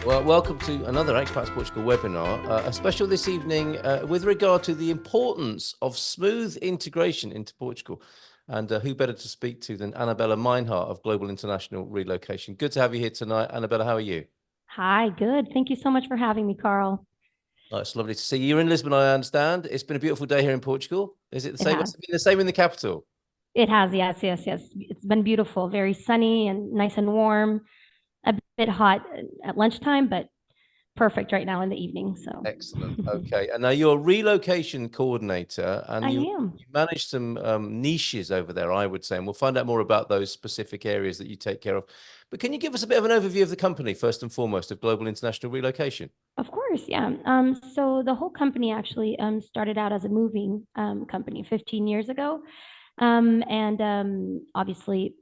Well, welcome to another Expats Portugal webinar, a special this evening with regard to the importance of smooth integration into Portugal. And who better to speak to than Annabella Meinhardt of Global International Relocation. Good to have you here tonight. Annabella, how are you? Hi, good. Thank you so much for having me, Carl. Oh, it's lovely to see you. You're in Lisbon, I understand. It's been a beautiful day here in Portugal. Is it the It same? has. Has it been the same in the capital? It has, yes, yes, yes. It's been beautiful, very sunny and nice and warm. A bit hot at lunchtime, but perfect right now in the evening. So Excellent. Okay. And now you're a relocation coordinator and I you am. manage some niches over there, I would say. And we'll find out more about those specific areas that you take care of. But can you give us a bit of an overview of the company, first and foremost, of Global International Relocation? Of course, yeah. So the whole company actually started out as a moving company 15 years ago. And obviously,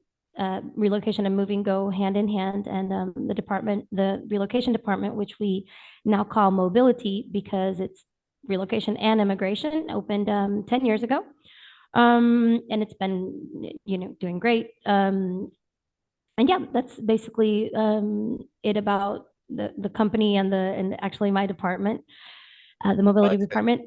relocation and moving go hand in hand. And the relocation department, which we now call mobility because it's relocation and immigration, opened 10 years ago. And it's been, doing great. And yeah, that's basically it about the company and actually my department, the mobility Right. department.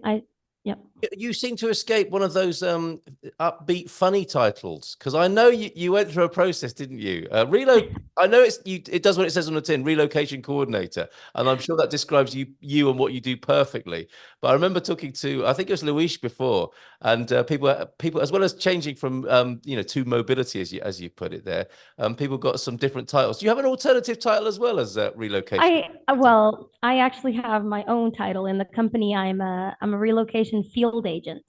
Yep. You seem to escape one of those upbeat, funny titles because I know you went through a process, didn't you? I know it does what it says on the tin, relocation coordinator, and I'm sure that describes you and what you do perfectly. But I remember talking to I think it was Luis before, and people as well as changing from to mobility as you put it there, people got some different titles. Do you have an alternative title as well as relocation I coordinator? well, I actually have my own title in the company. I'm a relocation field agent.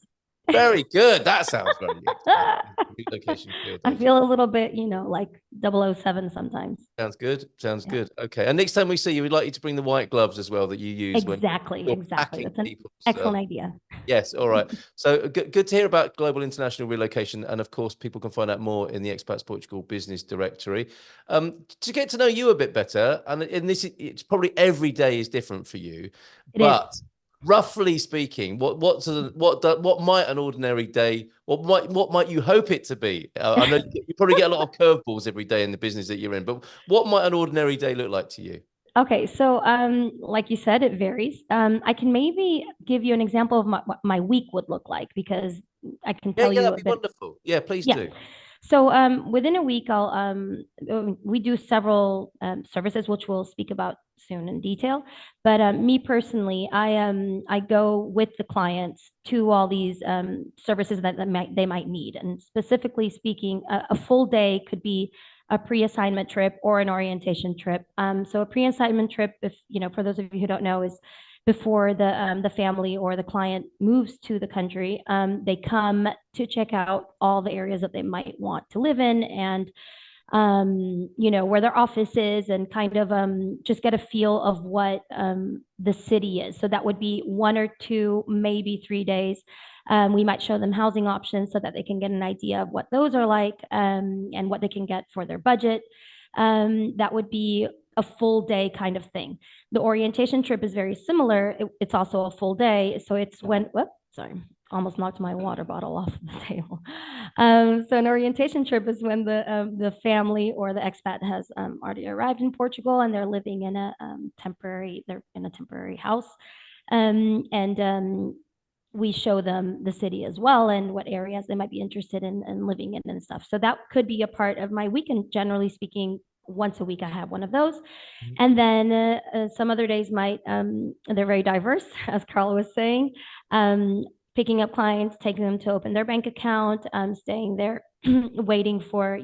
Very good. That sounds very exciting. Relocation field I agent. feel a little bit, like 007 sometimes. Sounds good. Sounds Yeah. good. Okay. And next time we see you, we'd like you to bring the white gloves as well that you use when Exactly, you're exactly. packing That's an people's. excellent idea. Yes. All right. So good to hear about Global International Relocation. And of course, people can find out more in the Expats Portugal Business Directory. To get to know you a bit better, and it's probably every day is different for you, It is. but roughly speaking, what might an ordinary day, what might you hope it to be? I know you probably get a lot of curveballs every day in the business that you're in, but what might an ordinary day look like to you? Okay, so like you said, it varies. I can maybe give you an example of what my week would look like because I can Yeah, tell yeah, you that'd a be bit. wonderful. Yeah, please Yeah. do. So within a week, we do several services, which we'll speak about soon in detail. But me personally, I go with the clients to all these services that they might need. And specifically speaking, a full day could be a pre-assignment trip or an orientation trip. So a pre-assignment trip, if for those of you who don't know, is before the family or the client moves to the country. They come to check out all the areas that they might want to live in and where their office is and kind of just get a feel of what the city is. So that would be 1 or 2, maybe 3 days. We might show them housing options so that they can get an idea of what those are like and what they can get for their budget. That would be a full day kind of thing. The orientation trip is very similar. It's also a full day. So it's sorry, almost knocked my water bottle off the table. So an orientation trip is when the family or the expat has already arrived in Portugal and they're living in they're in a temporary house. And we show them the city as well and what areas they might be interested in living in and stuff. So that could be a part of my weekend. Generally speaking, once a week I have one of those. And then some other days they're very diverse, as Carla was saying. Picking up clients, taking them to open their bank account, staying there, waiting for,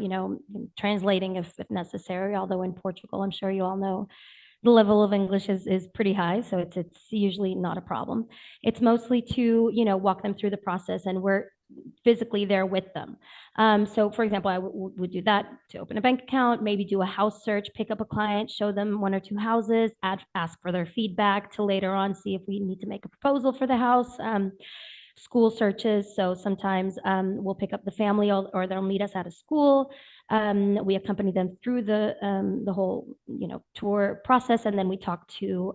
translating if necessary. Although in Portugal, I'm sure you all know the level of English is pretty high, so it's usually not a problem. It's mostly to walk them through the process, and we're physically there with them. So, for example, I would do that to open a bank account, maybe do a house search, pick up a client, show them 1 or 2 houses, ask for their feedback to later on see if we need to make a proposal for the house. School searches. So sometimes we'll pick up the family or they'll meet us at a school. We accompany them through the whole tour process, and then we talk to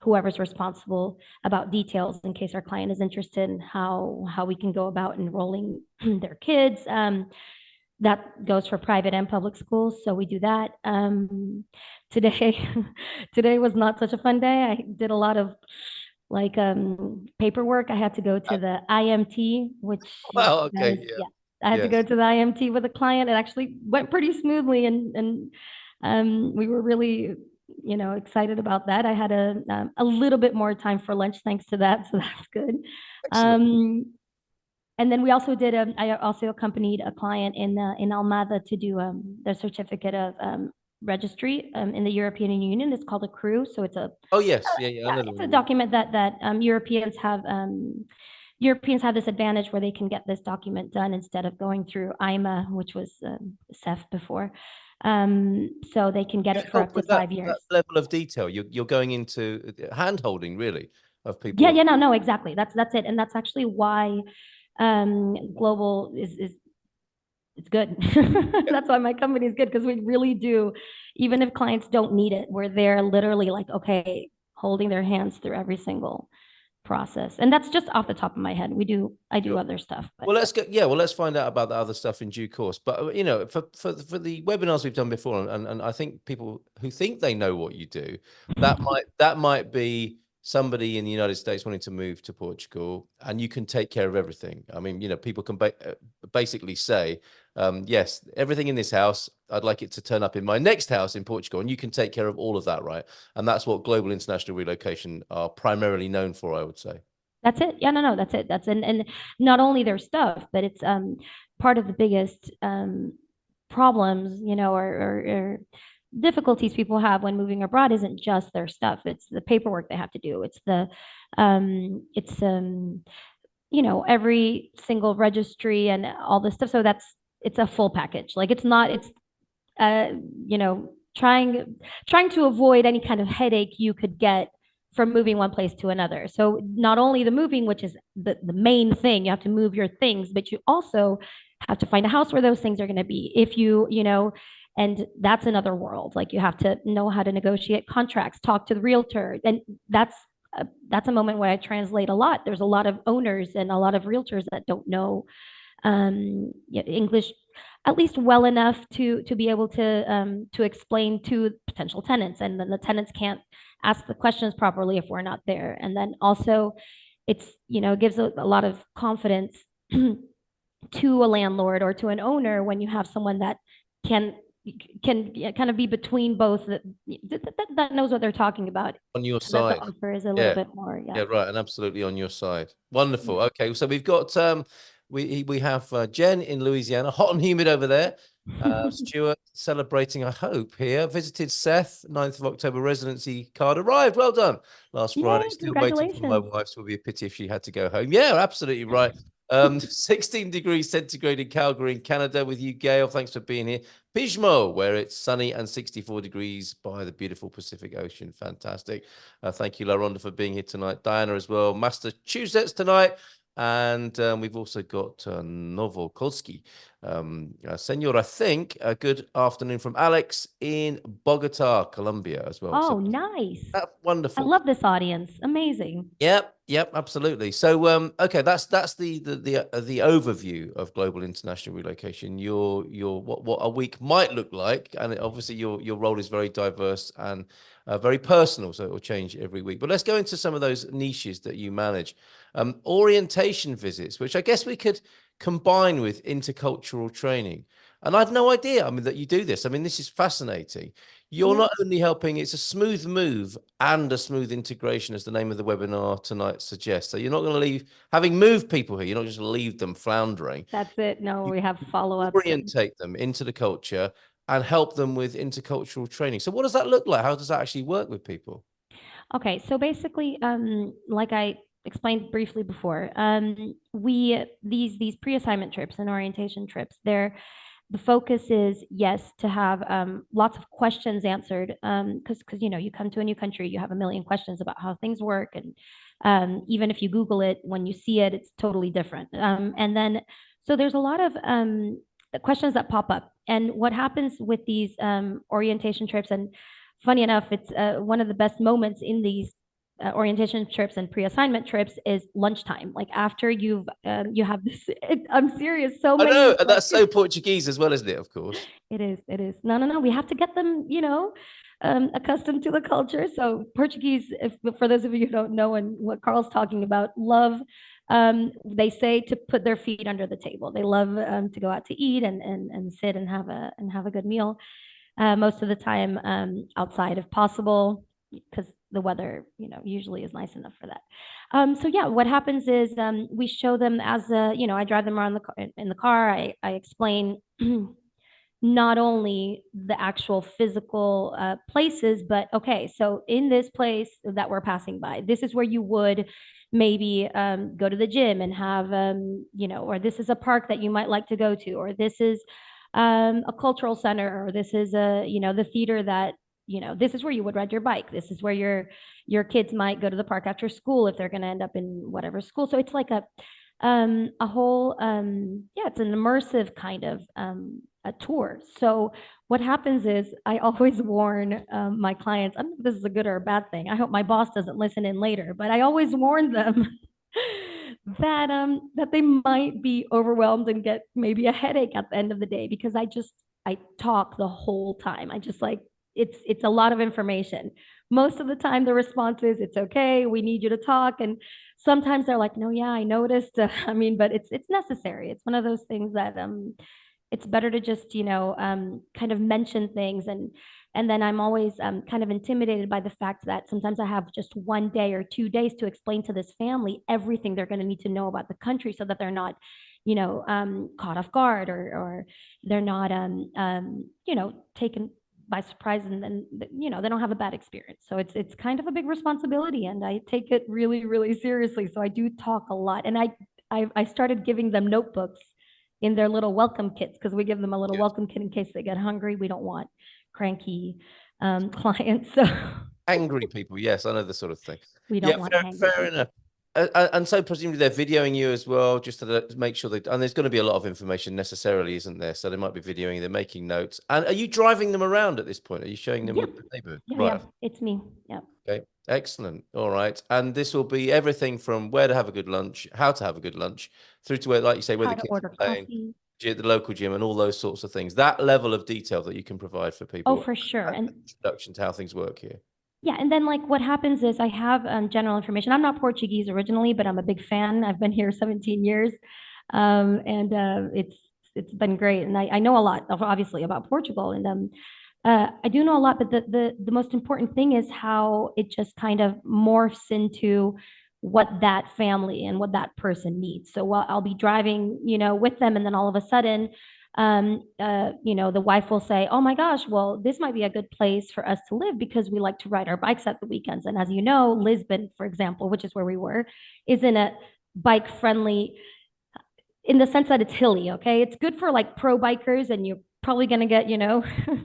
whoever's responsible about details in case our client is interested in how we can go about enrolling their kids. that goes for private and public schools. So we do that. Today, today was not such a fun day. I did a lot of like paperwork. I had to go to the IMT, which Well, okay, guys, yeah, yeah, I had to go yes, to the IMT with a client. It actually went pretty smoothly, and we were really, excited about that. I had a little bit more time for lunch thanks to that, so that's good. excellent. Um, and then we also did I also accompanied a client in Almada to do their certificate of registry in the European Union. It's called a crew, so Oh yes, yeah, yeah, I yeah, know the it's a one. Yeah. document that Europeans have this advantage where they can get this document done instead of going through IMA, which was CEF before. So they can get You it for help up to with that 5 years. level of detail. You're going into hand holding really of Yeah, people. yeah, no, no, exactly. That's it, and that's actually why global is it's good. That's why my company is good because we really do, even if clients don't need it, we're there literally like, okay, holding their hands through every single process. And that's just off the top of my head. I do Sure. other stuff, but Well, let's go. Yeah, well, let's find out about the other stuff in due course. But for the webinars we've done before, and I think people who think they know what you do, that might be somebody in the United States wanting to move to Portugal, and you can take care of everything. I mean, people can basically say, yes, everything in this house, I'd like it to turn up in my next house in Portugal, and you can take care of all of that, right? And that's what global international relocation are primarily known for, I would say. that's it. Yeah, no, no, that's it. And not only their stuff, but it's part of the biggest problems, or difficulties people have when moving abroad isn't just their stuff. It's the paperwork they have to do. It's every single registry and all this stuff. So it's a full package. Like it's not, it's uh, you know, trying to avoid any kind of headache you could get from moving one place to another. So not only the moving, which is the main thing, you have to move your things, but you also have to find a house where those things are going to be. If and that's another world. Like you have to know how to negotiate contracts, talk to the realtor, and that's a moment where I translate a lot. There's a lot of owners and a lot of realtors that don't know English at least well enough to be able to explain to potential tenants, and then the tenants can't ask the questions properly if we're not there. And then also, it gives a lot of confidence to a landlord or to an owner when you have someone that can kind of be between both that knows what they're talking about, On your so that the side. offer is a little Yeah. bit more, yeah. Yeah, right, and absolutely on your side. Wonderful. Yeah. Okay, so we've got we have Jen in Louisiana, hot and humid over there. Stuart celebrating, I hope, here. Visited Seth, 9th of October residency card arrived. Well done. Last Friday. Yay, Still waiting for my congratulations. wife, so it would be a pity if she had to go home. Yeah, absolutely right. 16 degrees centigrade in Calgary, in Canada, with you, Gail. Thanks for being here. Pismo, where it's sunny and 64 degrees by the beautiful Pacific Ocean. Fantastic. Thank you, LaRonda, for being here tonight. Diana as well. Massachusetts tonight. And we've also got Novokolsky. Senor, I think a good afternoon from Alex in Bogota, Colombia as well. So Oh, nice. I wonderful. love this audience. Amazing. Yep, absolutely. So, okay, that's the overview of global international relocation. Your what a week might look like, and obviously your role is very diverse and very personal, so it will change every week. But let's go into some of those niches that you manage. Orientation visits, which I guess we could combine with intercultural training. And I've no idea, I mean, that you do this. I mean, this is fascinating. You're Yeah, not only helping, it's a smooth move and a smooth integration, as the name of the webinar tonight suggests. So you're not going to leave, having moved people here, you're not just going to leave them floundering. that's it. No, You we have follow-ups and orientate them into the culture and help them with intercultural training. So what does that look like? How does that actually work with people? okay, so basically, like I explained briefly before, we these pre-assignment trips and orientation trips, the focus is, yes, to have lots of questions answered, because you come to a new country, you have a million questions about how things work, and even if you Google it, when you see it, it's totally different. And then so there's a lot of questions that pop up, and what happens with these orientation trips, and funny enough, it's one of the best moments in these orientation trips and pre-assignment trips is lunchtime. Like after you have this, I'm serious. So I know, many and like that's so Portuguese as well, isn't it? Of course. it is. It is. No, no, no. We have to get them, accustomed to the culture. So Portuguese, if for those of you who don't know and what Carl's talking about, love. They say to put their feet under the table. They love to go out to eat and sit and have a good meal. Most of the time outside if possible, because the weather, usually is nice enough for that. So yeah, what happens is we show them as I drive them around in the car. I explain not only the actual physical places, but okay, so in this place that we're passing by, this is where you would maybe go to the gym and have, or this is a park that you might like to go to, or this is a cultural center, or this is the theater that, this is where you would ride your bike. This is where your kids might go to the park after school if they're going to end up in whatever school. So it's like a whole yeah, it's an immersive kind of a tour. So what happens is I always warn my clients. I don't know if this is a good or a bad thing. I hope my boss doesn't listen in later, but I always warn them that they might be overwhelmed and get maybe a headache at the end of the day, because I talk the whole time. I just like it's a lot of information. Most of the time the response is it's okay, we need you to talk. And sometimes they're like, no, yeah, I noticed. I mean, but it's necessary. It's one of those things that it's better to just kind of mention things. And then I'm always kind of intimidated by the fact that sometimes I have just 1 day or 2 days to explain to this family everything they're going to need to know about the country, so that they're not caught off guard, or they're not taken by surprise, and then they don't have a bad experience. So it's kind of a big responsibility, and I take it really, really seriously. So I do talk a lot, and I started giving them notebooks in their little welcome kits, because we give them a little Yes. welcome kit in case they get hungry. We don't want cranky clients, so Angry people, yes, I know the sort of thing. we Yeah, don't want hangry fair enough. people. And so presumably they're videoing you as well, just to make sure and there's going to be a lot of information necessarily, isn't there? So they might be videoing, they're making notes. And are you driving them around at this point? Are you showing them Yeah, the neighborhood? yeah, yeah. Right. It's me. Yeah. Okay. Excellent. All right. And this will be everything from where to have a good lunch, how to have a good lunch, through to where, like you say, where How the to kids order are playing, coffee. the local gym, and all those sorts of things. That level of detail that you can provide for Oh, people, for sure. and And introduction to how things work here. yeah, and then like what happens is I have general information. I'm not Portuguese originally, but I'm a big fan. I've been here 17 years, and it's been great. And I know a lot, obviously, about Portugal, and I do know a lot. But the most important thing is how it just kind of morphs into what that family and what that person needs. So while I'll be driving, with them, and then all of a sudden the wife will say, "Oh my gosh, well, this might be a good place for us to live because we like to ride our bikes at the weekends." And as you know, Lisbon, for example, which is where we were, is in a bike friendly, in the sense that it's hilly. Okay, it's good for like pro bikers, and you're probably going to get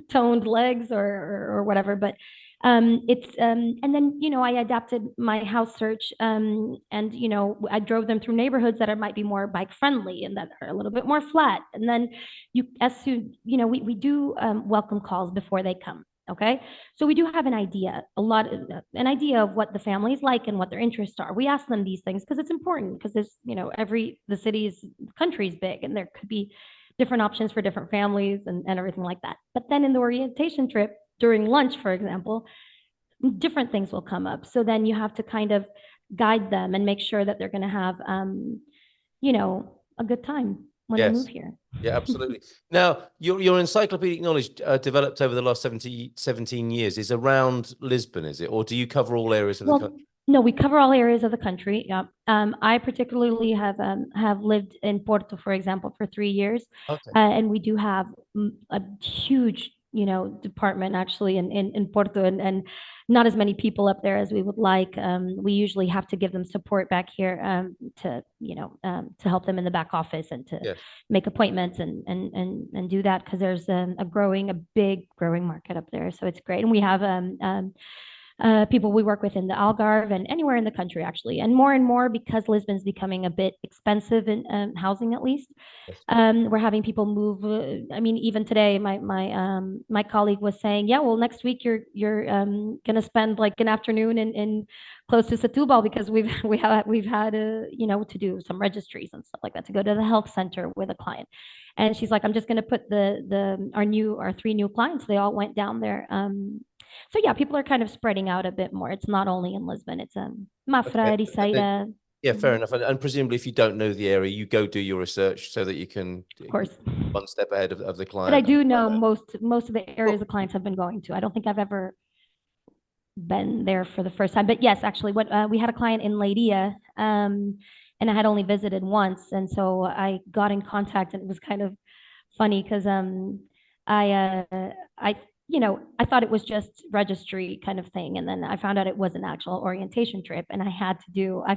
toned legs or whatever. But it's and then I adapted my house search, and I drove them through neighborhoods that might be more bike friendly and that are a little bit more flat. And then as soon we do welcome calls before they come. Okay, so we do have an idea of what the family is like and what their interests are. We ask them these things because it's important, because there's the city's country is big, and there could be different options for different families and everything like that. But then in the orientation trip during lunch, for example, different things will come up. So then you have to kind of guide them and make sure that they're going to have, a good time when they move Yes. here. Yeah, absolutely. Now, your encyclopedic knowledge developed over the last 17 years is around Lisbon, is it? Or do you cover all areas of the Well, country? no, we cover all areas of the country. Yeah. I particularly have lived in Porto, for example, for 3 years, Okay. and we do have a huge, department actually in Porto, and not as many people up there as we would like. We usually have to give them support back here, to help them in the back office and to Yes. make appointments and do that, because there's a big growing market up there. So it's great, and we have people we work with in the Algarve and anywhere in the country, actually. And more because Lisbon's becoming a bit expensive in housing, at least. Yes. We're having people move. I mean, even today, my colleague was saying, yeah, well, next week you're gonna spend like an afternoon in close to Setúbal because we've had to do some registries and stuff like that, to go to the health center with a client. And she's like, I'm just gonna put our three new clients. They all went down there. So yeah, people are kind of spreading out a bit more. It's not only in Lisbon. It's Okay. Mafra, And then, Ericeira. yeah, fair Mhm. enough. And presumably, if you don't know the area, you go do your research so that you can Of course. one step ahead of the But I client. do know most of the areas Cool. the clients have been going to. I don't think I've ever been there for the first time. But yes, actually, what we had a client in Leiria, and I had only visited once, and so I got in contact, and it was kind of funny because I I thought it was just registry kind of thing, and then I found out it was an actual orientation trip, and I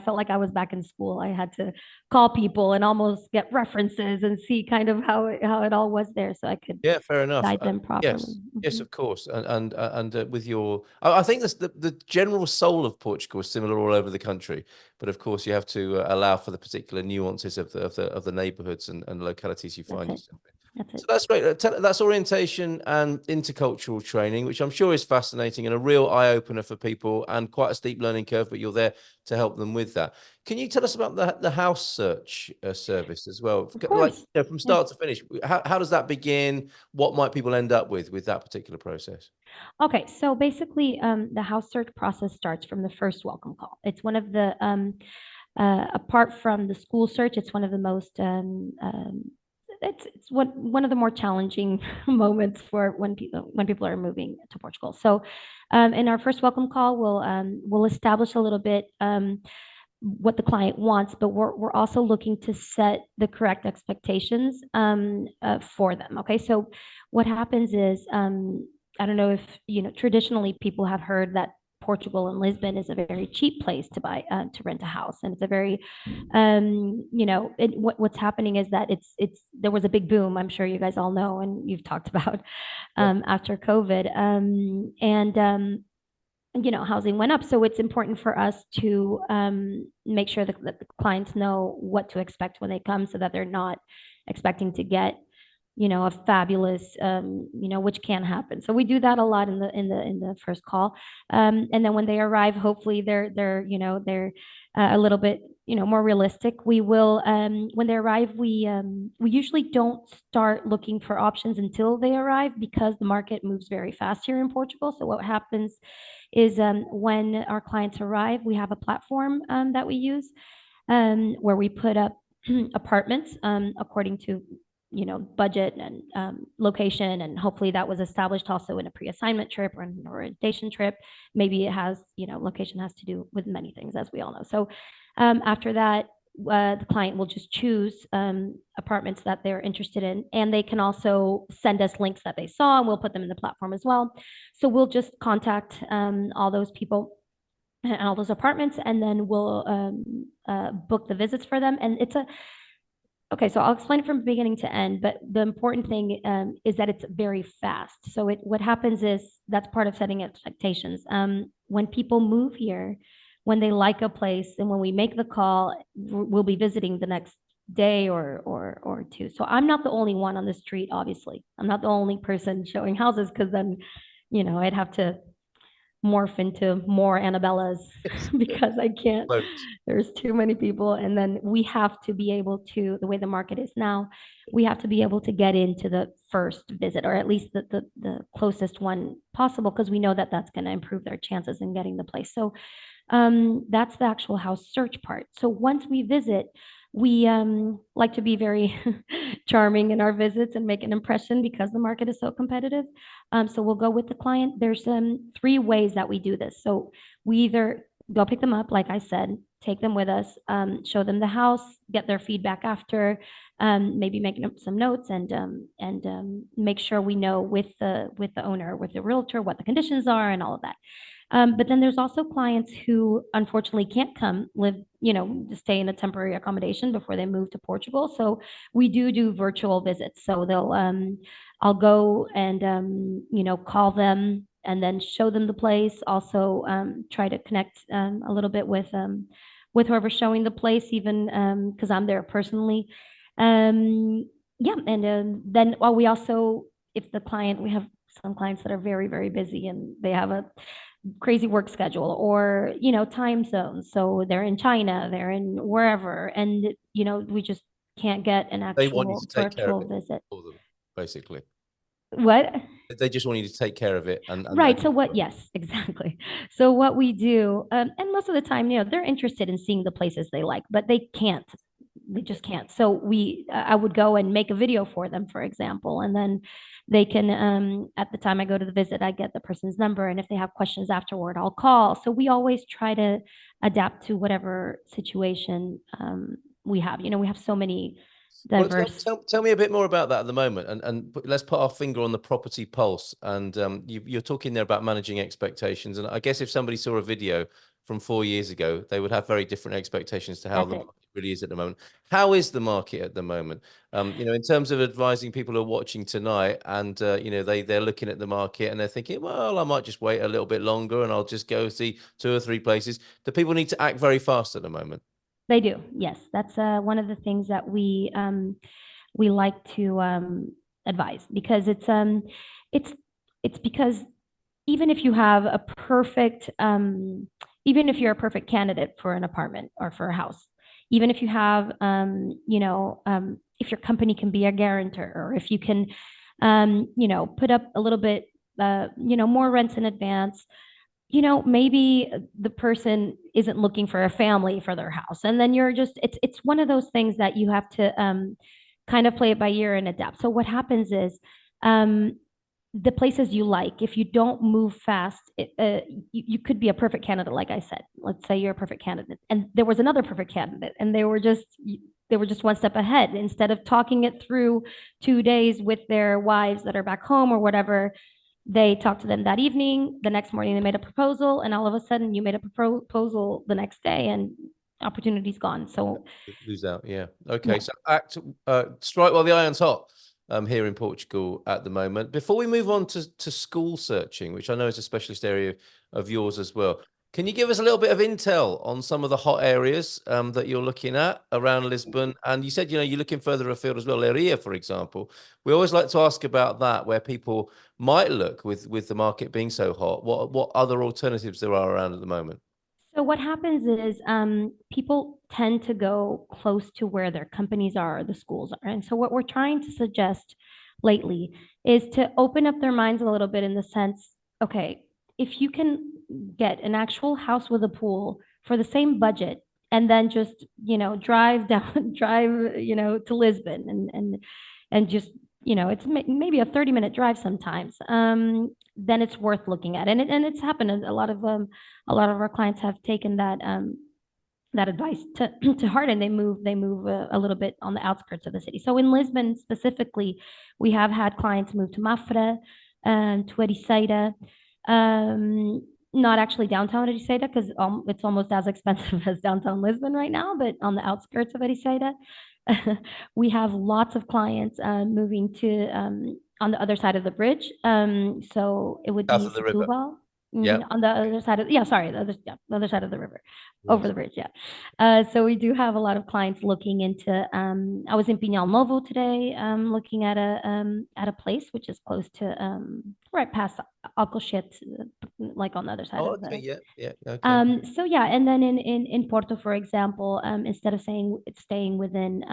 felt like I was back in school. I had to call people and almost get references and see kind of how it all was there, so I could Yeah, fair enough. guide them properly. Yes, yes, Mhm. of course. And with your, I think that's the general soul of Portugal is similar all over the country, but of course you have to allow for the particular nuances of the neighborhoods and localities you That's find it. yourself in. That's it. So that's great. That's orientation and intercultural training, which I'm sure is fascinating and a real eye opener for people and quite a steep learning curve, but you're there to help them with that. Can you tell us about the house search service as well? Of Like, course. from Yeah. start to finish, how does that begin? What might people end up with that particular process? Okay, so basically, the house search process starts from the first welcome call. It's one of the apart from the school search, it's one of the most it's one of the more challenging moments for when people are moving to Portugal. So, in our first welcome call, we'll establish a little bit what the client wants, but we're also looking to set the correct expectations for them. Okay, so what happens is I don't know if traditionally people have heard that Portugal and Lisbon is a very cheap place to buy to rent a house, and it's a very what's happening is that it's there was a big boom. I'm sure you guys all know, and you've talked about Yeah. after COVID, and housing went up. So it's important for us to make sure that the clients know what to expect when they come so that they're not expecting to get, a fabulous, which can happen. So we do that a lot in the first call. And then when they arrive, hopefully they're a little bit, more realistic. We will, when they arrive, we usually don't start looking for options until they arrive because the market moves very fast here in Portugal. So what happens is when our clients arrive, we have a platform that we use where we put up apartments according to budget and location, and hopefully that was established also in a pre-assignment trip or an orientation trip. Maybe it has, location has to do with many things, as we all know. So after that, the client will just choose apartments that they're interested in, and they can also send us links that they saw, and we'll put them in the platform as well. So we'll just contact all those people and all those apartments, and then we'll book the visits for them. And it's a okay, so I'll explain it from beginning to end, but the important thing is that it's very fast. So what happens is that's part of setting expectations. When people move here, when they like a place, and when we make the call, we'll be visiting the next day or two. So I'm not the only one on the street, obviously. I'm not the only person showing houses because then, I'd have to morph into more Annabellas Yes. because I can't. Loads. There's too many people. And then we have to be able to, the way the market is now, we have to be able to get into the first visit, or at least the closest one possible, because we know that that's going to improve their chances in getting the place. So that's the actual house search part. So once we visit, we like to be very charming in our visits and make an impression because the market is so competitive. So we'll go with the client. There's three ways that we do this. So we either go pick them up, like I said, take them with us, show them the house, get their feedback after, maybe make some notes, and make sure we know with the owner, with the realtor, what the conditions are and all of that. But then there's also clients who unfortunately can't come live, stay in a temporary accommodation before they move to Portugal. So we do virtual visits. So I'll go and, call them and then show them the place. Also, try to connect a little bit with whoever's showing the place, even because I'm there personally. Yeah, and then well, we also, if the client, we have some clients that are very, very busy and they have a crazy work schedule or, time zones. So they're in China, they're in wherever, and, we just can't get an They want you actual to take care of virtual it visit. for them, basically. What? They just want you to take care of it Right. So what, yes, exactly. So what we do, and most of the time, they're interested in seeing the places they like, but they just can't. So I would go and make a video for them, for example, and then they can, at the time I go to the visit, I get the person's number. And if they have questions afterward, I'll call. So we always try to adapt to whatever situation, we have. We have so many Well, diverse. tell me a bit more about that at the moment, and let's put our finger on the property pulse. And you're talking there about managing expectations, and I guess if somebody saw a video from 4 years ago, they would have very different expectations to how That's the it. market really is at the moment. How is the market at the moment? In terms of advising people who are watching tonight, and they're looking at the market and they're thinking, well, I might just wait a little bit longer and I'll just go see two or three places. Do people need to act very fast at the moment? They do. Yes. That's one of the things that we like to advise because it's it's because even if you have a perfect even if you're a perfect candidate for an apartment or for a house, even if you have if your company can be a guarantor, or if you can put up a little bit more rents in advance, maybe the person isn't looking for a family for their house. And then it's one of those things that you have to kind of play it by ear and adapt. So what happens is um, the places you like, if you don't move fast, you could be a perfect candidate, like I said. Let's say you're a perfect candidate, and there was another perfect candidate, and they were just one step ahead. Instead of talking it through 2 days with their wives that are back home or whatever, they talked to them that evening. The next morning, they made a proposal, and all of a sudden, you made a proposal the next day, and opportunity's gone. So, Lose out, yeah. Okay, yeah. so strike while the iron's hot here in Portugal at the moment. Before we move on to school searching, which I know is a specialist area of yours as well, can you give us a little bit of intel on some of the hot areas that you're looking at around Lisbon? And you said, you're looking further afield as well, Leiria, for example. We always like to ask about that, where people might look with the market being so hot. What other alternatives there are around at the moment? So what happens is people tend to go close to where their companies are, the schools are. And so what we're trying to suggest lately is to open up their minds a little bit in the sense, okay, if you can get an actual house with a pool for the same budget and then just, drive down, drive, to Lisbon and just, it's maybe a 30-minute drive sometimes, then it's worth looking at. And it's happened. A lot of our clients have taken that advice to to heart, and they move a little bit on the outskirts of the city. So in Lisbon specifically, we have had clients move to Mafra, to Ericeira, not actually downtown Ericeira because it's almost as expensive as downtown Lisbon right now, but on the outskirts of Ericeira. We have lots of clients moving to on the other side of the bridge. So it would South be of the river. Setúbal. Yeah. On the other side of, yeah, sorry, the other side of the river, over Yes. the bridge, yeah. So we do have a lot of clients looking into. I was in Pinhal Novo today, looking at a place which is close to right past Alcochete, like on the other side Oh, of okay. the. Yeah. Yeah. Okay. So yeah, and then in Porto, for example, instead of saying staying within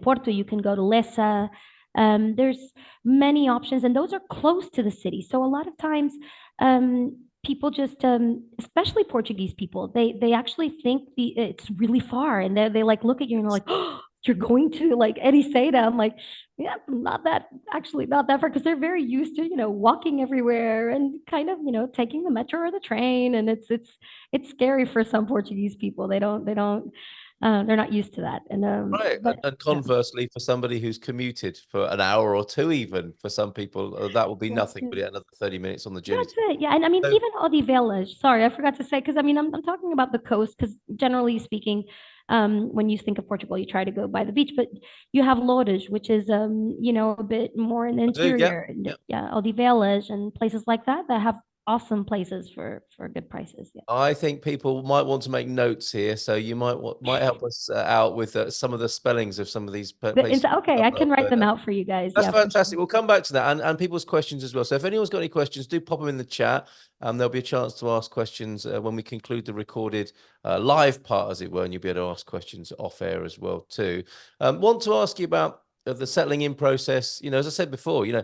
Porto, you can go to Lessa. There's many options, and those are close to the city. So a lot of times, people just, especially Portuguese people, they actually think it's really far, and they like look at you and they're like, oh, you're going to like Ericeira. I'm like, yeah, not that far, because they're very used to walking everywhere and kind of taking the metro or the train, and it's scary for some Portuguese people. They don't they're not used to that. And Right. but And yeah, conversely, for somebody who's commuted for an hour or two, even for some people, that will be that's nothing, it. but yeah, another 30 minutes on the journey. That's it. Yeah, and I mean So, even Odivelas. Sorry, I forgot to say because I mean I'm talking about the coast because generally speaking, When you think of Portugal, you try to go by the beach, but you have Loures, which is a bit more in the I do. Yeah. interior, and Yeah. yeah, Odivelas and places like that that have awesome places for good prices. Yeah. I think people might want to make notes here, so you might help us out with some of the spellings of some of these places. Okay, I can write them out for you guys. That's Yeah, for sure. fantastic. We'll come back to that and people's questions as well. So if anyone's got any questions, do pop them in the chat. There'll be a chance to ask questions when we conclude the recorded live part, as it were, and you'll be able to ask questions off air as well too. Want to ask you about the settling in process. As I said before, your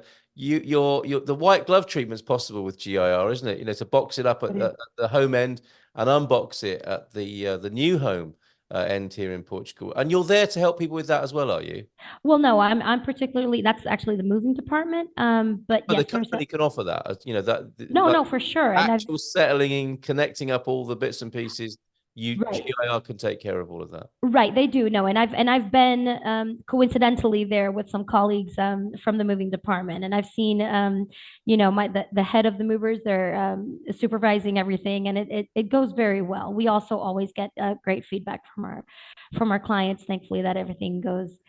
the white glove treatment is possible with GIR, isn't it? To box it up It at is. the home end and unbox it at the new home end here in Portugal. And you're there to help people with that as well, are you? Well, no, I'm particularly that's actually the moving department. But But the yes, there's company can offer that, no, like no, for sure. And I've actual settling in, connecting up all the bits and pieces. right. GIR can take care of all of that. Right, they do know, and I've been coincidentally there with some colleagues from the moving department, and I've seen my the head of the movers. They're supervising everything, and it goes very well. We also always get great feedback from our clients. Thankfully, that everything goes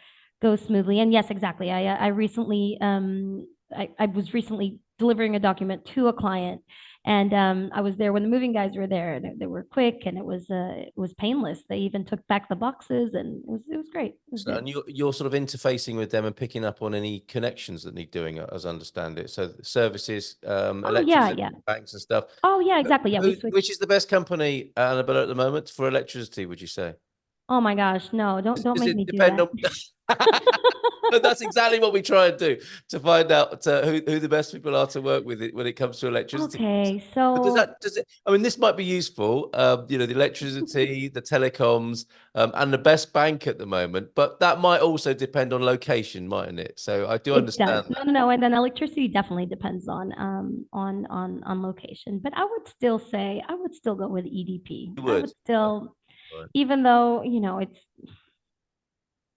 smoothly. And yes, exactly. I recently I was recently delivering a document to a client, and I was there when the moving guys were there, and they were quick, and it was painless. They even took back the boxes, and it was great. It was So, good. and you're sort of interfacing with them and picking up on any connections that need doing, as I understand it. So services, Oh yeah, electricity, yeah. banks and stuff. Oh yeah, exactly. Yeah, we switched. Which is the best company, Annabelle, at the moment for electricity, would you say? Oh my gosh, no, don't Does make it me do depend that. on? But that's exactly what we try and do to find out who the best people are to work with when it comes to electricity. Okay, But so does it? I mean, this might be useful. The electricity, the telecoms, and the best bank at the moment. But that might also depend on location, mightn't it? So I do it does. understand No, that. no, no. And then electricity definitely depends on location. But I would still go with EDP. You I would. would still, Right. even though, it's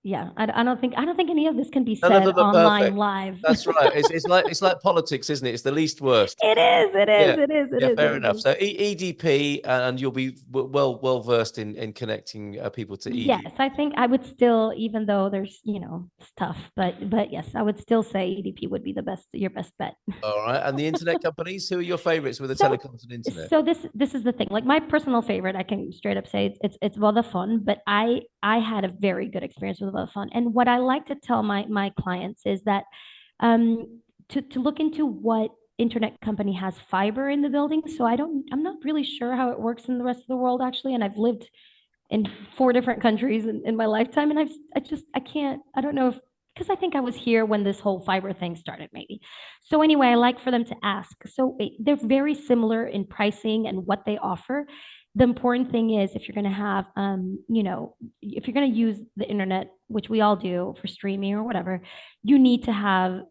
yeah, I don't think any of this can be None of said them are online perfect. live. That's right. It's like politics, isn't it? It's the least worst. It is, it is, Yeah. it is, it Yeah, is, it fair is. It enough. is. So EDP, and you'll be well versed in connecting people to Yes, EDP. I think I would still, even though there's, stuff, but yes, I would still say EDP would be your best bet. All right. And the internet companies, who are your favorites with the So, telecoms and internet? so this is the thing. Like my personal favorite, I can straight up say it's Vodafone, but I had a very good experience with Vodafone. And what I like to tell my clients is that to look into what internet company has fiber in the building. So I'm not really sure how it works in the rest of the world actually, and I've lived in four different countries in my lifetime. And I can't, I don't know if, because I think I was here when this whole fiber thing started, maybe. So anyway, I like for them to ask. So they're very similar in pricing and what they offer. The important thing is if you're going to have, if you're going to use the internet, which we all do for streaming or whatever, you need to have,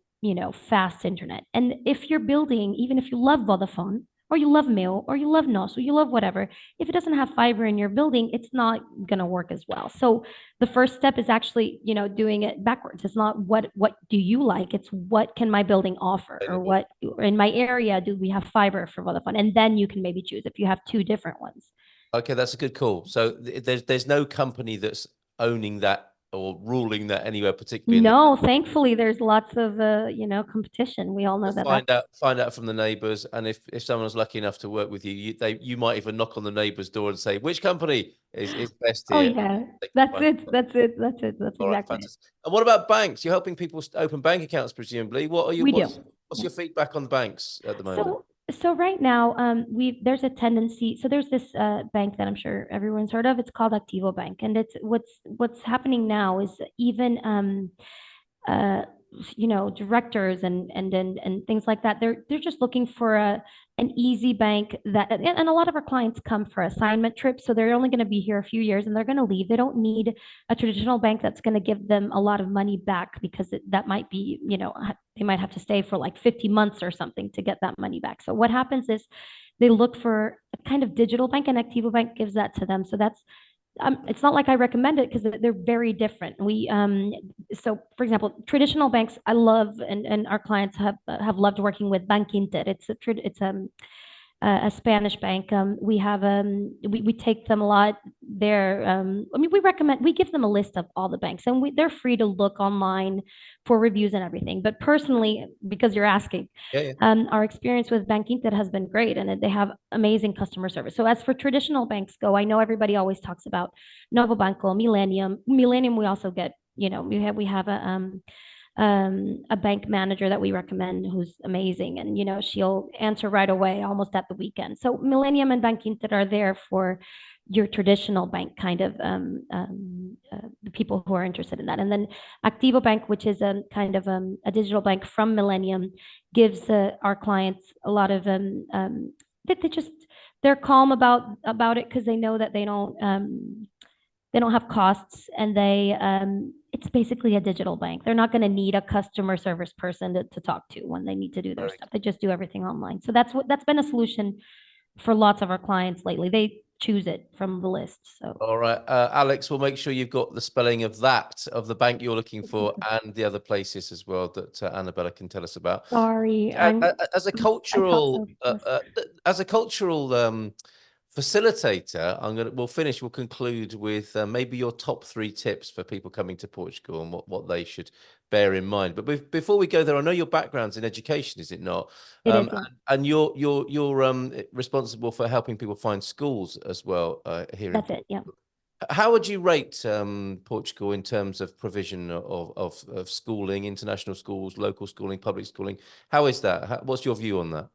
fast internet. And if you're building, even if you love Vodafone, or you love Mail, or you love NOS, or you love whatever, if it doesn't have fiber in your building, it's not going to work as well. So the first step is actually, doing it backwards. It's not what do you like? It's what can my building offer, or Available. what or in my area do we have fiber for Vodafone? And then you can maybe choose if you have two different ones. Okay, that's a good call. So there's no company that's owning that or ruling that anywhere, particularly in the No, thankfully there's lots of competition. We all to know that find out from the neighbors. And if someone's lucky enough to work with you, you might even knock on the neighbor's door and say, which company is best oh here? yeah, They can that's find it. out. That's it. That's it. That's All right, exactly it. fantastic. And what about banks? You're helping people open bank accounts, presumably. What are you We do. what's Yeah. your feedback on banks at the moment? So right now, there's a tendency. So there's this bank that I'm sure everyone's heard of. It's called Activo Bank, and it's what's happening now is even uh, directors and things like that. They're just looking for an easy bank that, and a lot of our clients come for assignment trips, so they're only going to be here a few years and they're going to leave. They don't need a traditional bank that's going to give them a lot of money back because that might be, they might have to stay for like 50 months or something to get that money back. So what happens is they look for a kind of digital bank, and Activo Bank gives that to them. So that's it's not like I recommend it because they're very different. So for example, traditional banks I love, and our clients have loved working with Bank Inter. It's a Spanish bank. We take them a lot there. I mean, we give them a list of all the banks, and they're free to look online for reviews and everything. But personally, because you're asking, Yeah, yeah. our experience with Bank Inter has been great, and they have amazing customer service. So as for traditional banks go, I know everybody always talks about Novo Banco, Millennium. Millennium, we also get, we have a bank manager that we recommend who's amazing, and she'll answer right away, almost at the weekend. So Millennium and Bank Inter are there for your traditional bank kind of the people who are interested in that. And then Activo Bank, which is a kind of a digital bank from Millennium, gives our clients a lot of that they're calm about it because they know that they don't have costs, and it's basically a digital bank. They're not going to need a customer service person to talk to when they need to do their Very stuff. They just do everything online. So that's been a solution for lots of our clients lately. They choose it from the list. So All right, Alex, we'll make sure you've got the spelling of the bank you're looking for, and the other places as well that Annabella can tell us about. sorry, As a I talk cultural, so fast. facilitator, we'll conclude with maybe your top 3 tips for people coming to Portugal and what they should bear in mind. But before we go there, I know your background's in education, is it not? It is, yeah. And you're responsible for helping people find schools as well here in That's it, Portugal. yeah. How would you rate Portugal in terms of provision of schooling, international schools, local schooling, public schooling? How is that? What's your view on that?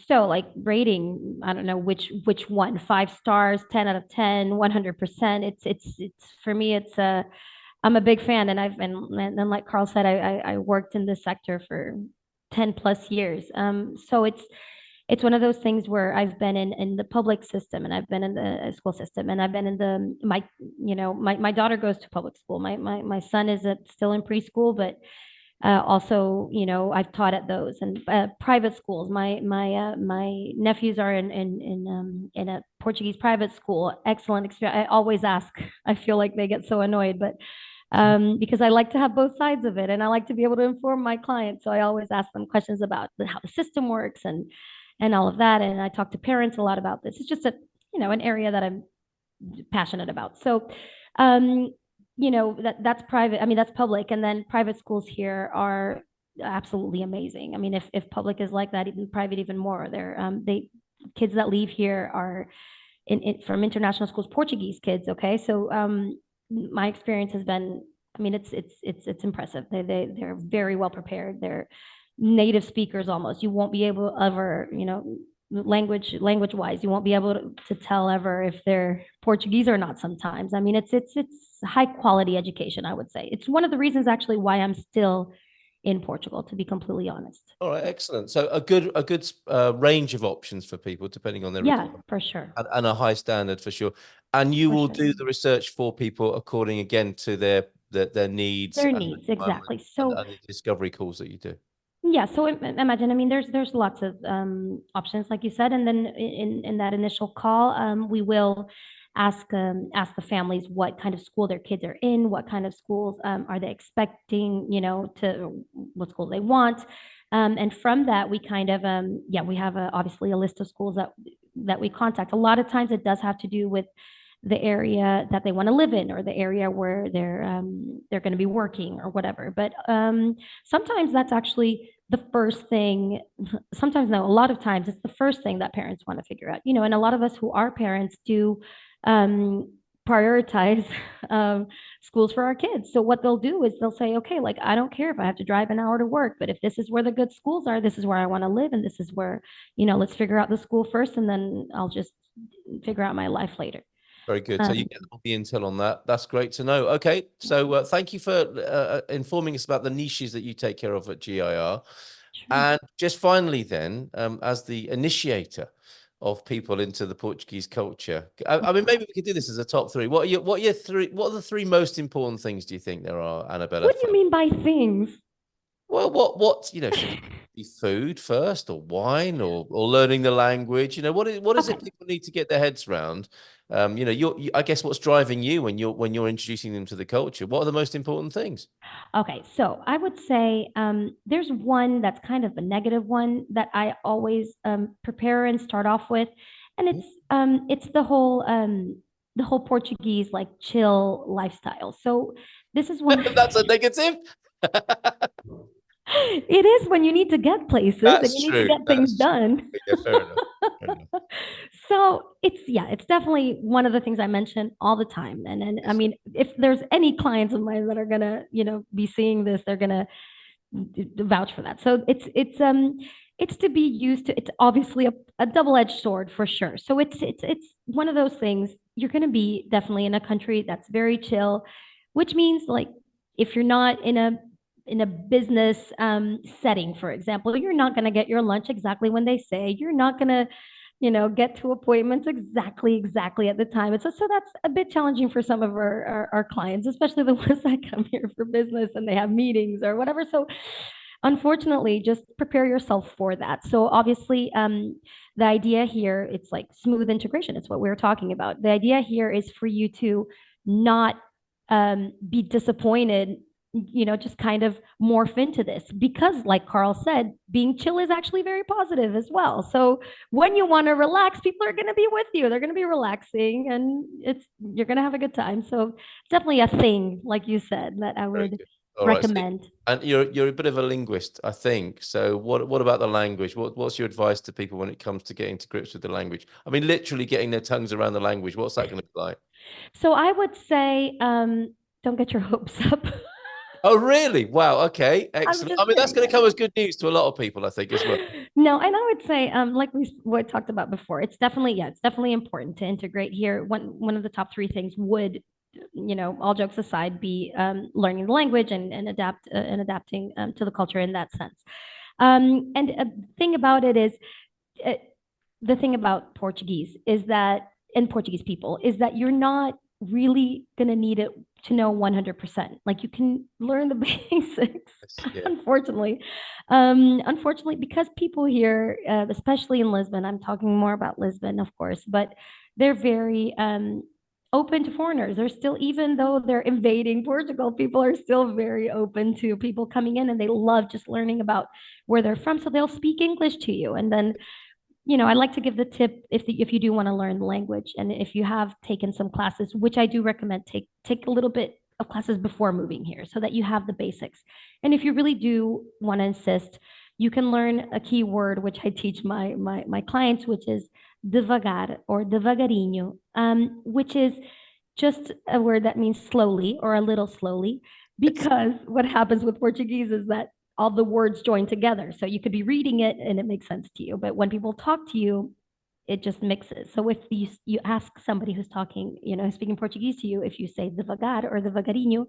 So like rating, I don't know which one, 5 stars, 10 out of 10, 100%. It's for me, I'm a big fan, and and like Carl said, I worked in this sector for 10 plus years. So it's one of those things where I've been in the public system, and I've been in the school system, and I've been in my daughter goes to public school. My son is still in preschool, but also, I've taught at those, and private schools. My nephews are in a Portuguese private school. Excellent experience. I always ask. I feel like they get so annoyed, but because I like to have both sides of it, and I like to be able to inform my clients. So I always ask them questions about how the system works and all of that. And I talk to parents a lot about this. It's just an area that I'm passionate about. So, um, that's private. I mean, that's public, and then private schools here are absolutely amazing. I mean, if public is like that, even private, even more. They kids that leave here are from international schools, Portuguese kids. Okay, so my experience has been. I mean, it's impressive. They're very well prepared. They're native speakers almost. You won't be able ever, language wise, you won't be able to tell ever if they're Portuguese or not sometimes. I mean, it's high quality education, I would say. It's one of the reasons actually why I'm still in Portugal, to be completely honest. All right, So excellent. So a good range of options for people depending on their yeah, requirements, for sure. and a high standard for sure. And you For will sure. do the research for people according again to their needs Their and needs, requirements, exactly. and, So and the discovery calls that you do. yeah, so imagine, I mean, there's lots of options, like you said, and then in that initial call, we will ask the families what kind of school their kids are in, what kind of schools are they expecting, to what school they want, and from that we kind of yeah, we have obviously a list of schools that we contact. A lot of times it does have to do with the area that they want to live in, or the area where they're going to be working or whatever. But sometimes that's actually the first thing. Sometimes, no, a lot of times it's the first thing that parents want to figure out. And a lot of us who are parents do um, prioritize schools for our kids. So what they'll do is they'll say, okay, like I don't care if I have to drive an hour to work, but if this is where the good schools are, this is where I want to live, and this is where, let's figure out the school first, and then I'll just figure out my life later. Very good. So you Um, get all the intel on that. That's great to know. Okay, so thank you for informing us about the niches that you take care of at GIR. sure. And just finally, then, as the initiator of people into the Portuguese culture, I mean, maybe we could do this as a top 3. What are the 3 most important things do you think there are, Annabella? What do you mean by things? Well, should it be food first or wine or learning the language? What is Okay. it people need to get their heads around? I guess what's driving you when you're introducing them to the culture? What are the most important things? Okay, so I would say there's one that's kind of a negative one that I always prepare and start off with, and it's the whole Portuguese like chill lifestyle. So this is one. That's a negative. It is when you need to get places and you That's need to true. get things That's done. true. Yeah, fair enough. Fair enough. So it's definitely one of the things I mention all the time. And I Yes. mean, if there's any clients of mine that are gonna, be seeing this, they're gonna vouch for that. So it's to be used to. It's obviously a double-edged sword for sure. So it's one of those things. You're going to be definitely in a country that's very chill, which means like if you're not in a business setting, for example, you're not going to get your lunch exactly when they say. You're not going to get to appointments exactly at the time. And so that's a bit challenging for some of our clients, especially the ones that come here for business and they have meetings or whatever. So unfortunately, just prepare yourself for that. So obviously, the idea here, it's like smooth integration. It's what we were talking about. The idea here is for you to not be disappointed, just kind of morph into this because, like Carl said, being chill is actually very positive as well. So when you want to relax, people are going to be with you. They're going to be relaxing, and you're going to have a good time. So it's definitely a thing, like you said, that I Very would good. All right. So, recommend. and you're a bit of a linguist, I think. So what about the language? What's your advice to people when it comes to getting to grips with the language? I mean, literally getting their tongues around the language. What's that going to be like? So I would say, don't get your hopes up. Oh, really? Wow. Okay. I'm Excellent. just I mean, that's kidding. going to come as good news to a lot of people, I think, as well. No, and I would say, like we talked about before, it's definitely important to integrate here. One of the top three things would, all jokes aside, be learning the language and adapting to the culture in that sense. And a thing about it is, uh, the thing about Portuguese is that, and Portuguese people, is that you're not really going to need it to know 100%. Like you can learn the basics, Yes, yeah. unfortunately. Unfortunately, because people here, especially in Lisbon, I'm talking more about Lisbon, of course, but they're very open to foreigners. They're still, even though they're invading Portugal, people are still very open to people coming in and they love just learning about where they're from. So they'll speak English to you. And then I like to give the tip if you do want to learn the language and if you have taken some classes, which I do recommend, take a little bit of classes before moving here so that you have the basics. And if you really do want to insist, you can learn a key word which I teach my clients, which is devagar or devagarinho, which is just a word that means slowly or a little slowly. Because what happens with Portuguese is that all the words join together. So you could be reading it and it makes sense to you. But when people talk to you, it just mixes. So if you ask somebody who's talking, speaking Portuguese to you, if you say devagar or devagarinho,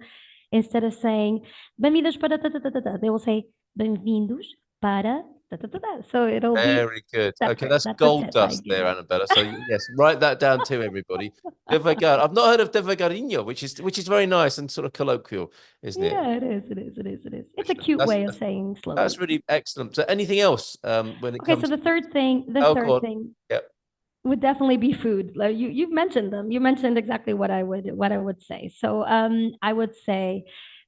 instead of saying bem-vindos para ta, ta, ta, ta, ta, they will say bem-vindos para ta, ta, ta, ta. So it'll be Very good. that's Okay, it. that's That's a gold tip I dust give. there, Annabella. So yes, write that down too, everybody. Devagar. I've not heard of devagarinho, which is very nice and sort of colloquial, isn't it? Yeah, it is. It is. It is. It is. It's a Excellent. cute That's way of that's, saying that's slowly. really excellent. So anything else when it Okay, so comes the to third thing, the oh, go third on. thing Yep. would definitely be food. Like you've mentioned them. You mentioned exactly what I would say. So I would say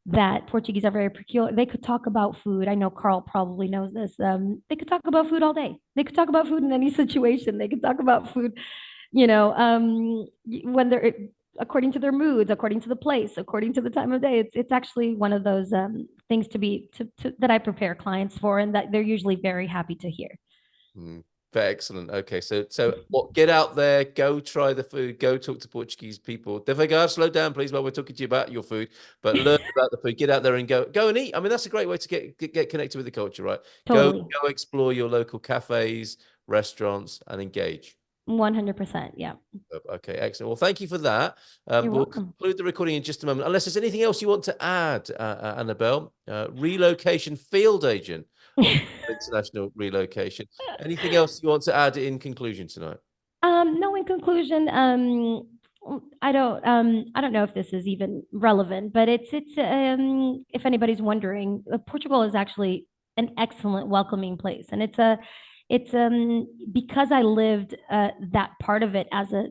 that Portuguese are very peculiar. They could talk about food. I know Carl probably knows this. They could talk about food all day. They could talk about food in any situation. They could talk about food, when they're according to their moods, according to the place, according to the time of day. It's actually one of those things that I prepare clients for, and that they're usually very happy to hear. Mm, very excellent. Okay, so what? Get out there, go try the food, go talk to Portuguese people. Devagar, slow down, please, while we're talking to you about your food, but learn about the food. Get out there and go and eat. I mean, that's a great way to get connected with the culture, right? Go Totally. go explore your local cafes, restaurants, and engage. 100%. Yeah. Okay, excellent. Well, thank you for that. You're We'll welcome. conclude the recording in just a moment, unless there's anything else you want to add, Annabelle. Relocation field agent of international relocation. Anything else you want to add in conclusion tonight? No, in conclusion, I don't know if this is even relevant, but it's if anybody's wondering, Portugal is actually an excellent welcoming place, and it's because I lived that part of it as a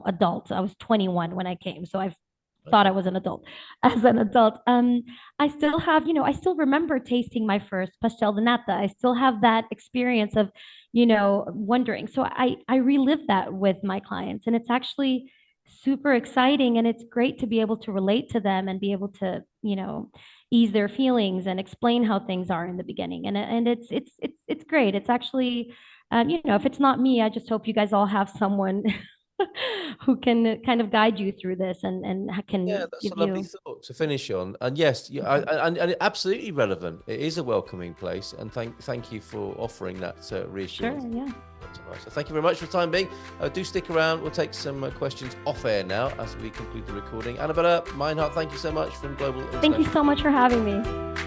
adult. I was 21 when I came, so I've thought I Okay. was an adult. As an adult, I still have, I still remember tasting my first pastel de nata. I still have that experience of, wondering. So I relive that with my clients, and it's actually super exciting, and it's great to be able to relate to them and be able to, ease their feelings and explain how things are in the beginning. And it's great. It's actually, if it's not me, I just hope you guys all have someone who can kind of guide you through this and Yeah, can that's a give lovely you. thought to finish on. And yes, and absolutely relevant. It is a welcoming place, and thank you for offering that Sure, reassurance. yeah. So thank you very much for the time being. Do stick around. We'll take some questions off air now as we conclude the recording. Annabella Meinhardt, thank you so much from Global Thank you International. so much for having me.